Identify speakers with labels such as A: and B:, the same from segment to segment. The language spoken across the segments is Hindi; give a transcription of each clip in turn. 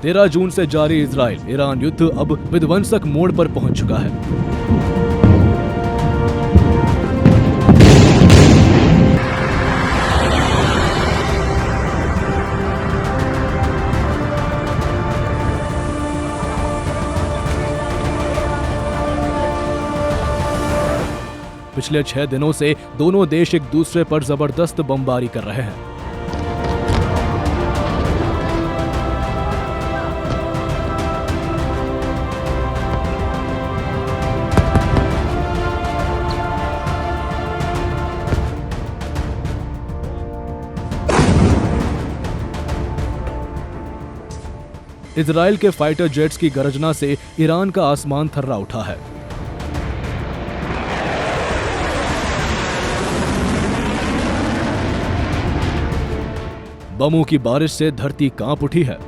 A: 13 जून से जारी इजराइल ईरान युद्ध अब विध्वंसक मोड़ पर पहुंच चुका है। पिछले 6 दिनों से दोनों देश एक दूसरे पर जबरदस्त बमबारी कर रहे हैं। इजराइल के फाइटर जेट्स की गर्जना से ईरान का आसमान थर्रा उठा है। बमों की बारिश से धरती कांप उठी है।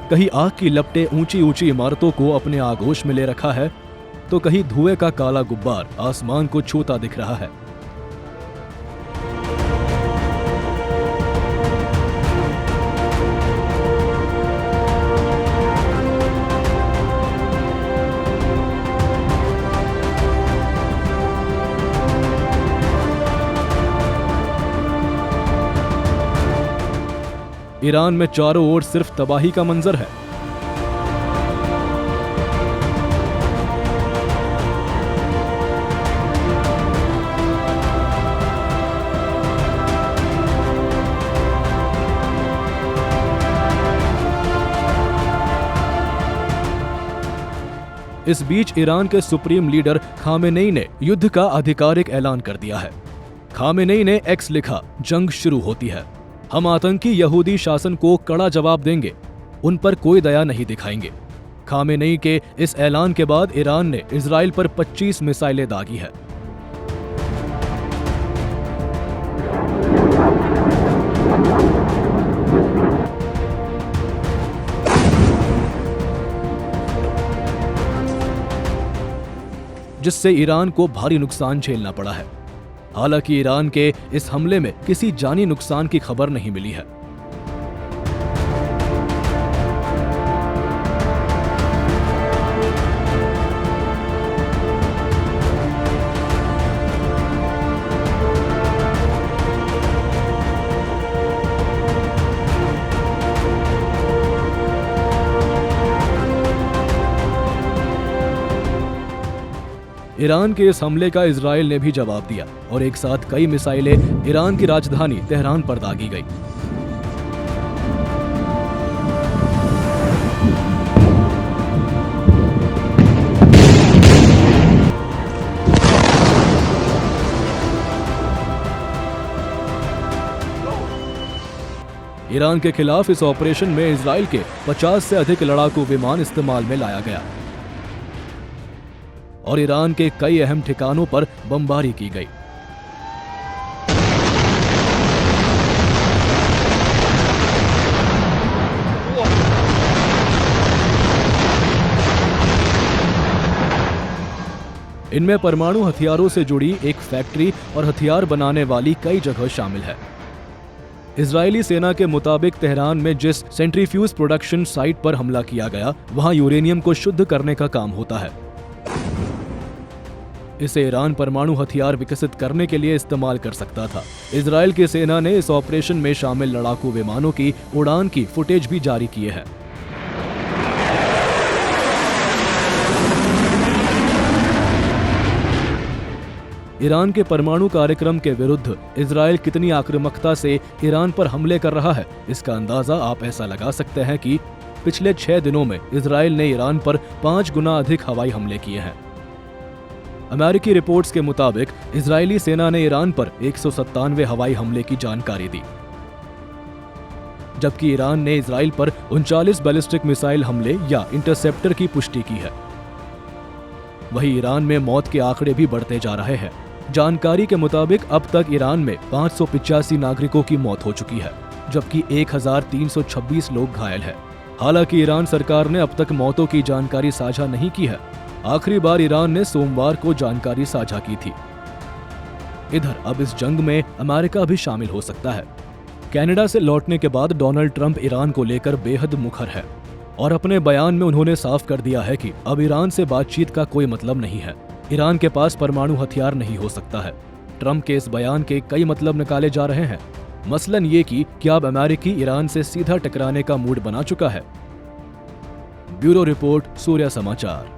A: कहीं आग की लपटें ऊंची ऊंची इमारतों को अपने आगोश में ले रखा है, तो कहीं धुएं का काला गुब्बार आसमान को छूता दिख रहा है। ईरान में चारों ओर सिर्फ तबाही का मंजर है। इस बीच ईरान के सुप्रीम लीडर खामेनेई ने युद्ध का आधिकारिक ऐलान कर दिया है। खामेनेई ने एक्स लिखा, जंग शुरू होती है। हम आतंकी यहूदी शासन को कड़ा जवाब देंगे, उन पर कोई दया नहीं दिखाएंगे। खामेनेई के इस ऐलान के बाद ईरान ने इजराइल पर 25 मिसाइलें दागी है। जिससे ईरान को भारी नुकसान झेलना पड़ा है। हालांकि ईरान के इस हमले में किसी जानी नुकसान की खबर नहीं मिली है। ईरान के इस हमले का इजराइल ने भी जवाब दिया और एक साथ कई मिसाइलें ईरान की राजधानी तेहरान पर दागी गई। ईरान के खिलाफ इस ऑपरेशन में इजराइल के 50 से अधिक लड़ाकू विमान इस्तेमाल में लाया गया और ईरान के कई अहम ठिकानों पर बमबारी की गई। इनमें परमाणु हथियारों से जुड़ी एक फैक्ट्री और हथियार बनाने वाली कई जगह शामिल है। इजरायली सेना के मुताबिक तेहरान में जिस सेंट्रीफ्यूज प्रोडक्शन साइट पर हमला किया गया, वहां यूरेनियम को शुद्ध करने का काम होता है। इसे ईरान परमाणु हथियार विकसित करने के लिए इस्तेमाल कर सकता था। इजरायल की सेना ने इस ऑपरेशन में शामिल लड़ाकू विमानों की उड़ान की फुटेज भी जारी किए है। ईरान के परमाणु कार्यक्रम के विरुद्ध इजरायल कितनी आक्रामकता से ईरान पर हमले कर रहा है, इसका अंदाजा आप ऐसा लगा सकते हैं कि पिछले 6 दिनों में इजरायल ने ईरान पर 5 गुना अधिक हवाई हमले किए हैं। अमेरिकी रिपोर्ट्स के मुताबिक इजरायली सेना ने ईरान पर 197 हवाई हमले की जानकारी दी, जबकि ईरान ने इजराइल पर 39 बैलिस्टिक मिसाइल हमले या इंटरसेप्टर की पुष्टि की है। वहीं ईरान में मौत के आंकड़े भी बढ़ते जा रहे हैं। जानकारी के मुताबिक अब तक ईरान में 585 नागरिकों की मौत हो चुकी है, जबकि 1326 लोग घायल हैं। हालांकि ईरान सरकार ने अब तक मौतों की जानकारी साझा नहीं की है। आखिरी बार ईरान ने सोमवार को जानकारी साझा की थी। इधर अब इस जंग में अमेरिका भी शामिल हो सकता है। कनाडा से लौटने के बाद डोनाल्ड ट्रंप ईरान को लेकर बेहद मुखर है और अपने बयान में उन्होंने साफ कर दिया है कि अब ईरान से बातचीत का कोई मतलब नहीं है। ईरान के पास परमाणु हथियार नहीं हो सकता है। ट्रंप के इस बयान के कई मतलब निकाले जा रहे हैं। मसलन ये कि क्या अब अमेरिकी ईरान से सीधा टकराने का मूड बना चुका है। ब्यूरो रिपोर्ट, सूर्य समाचार।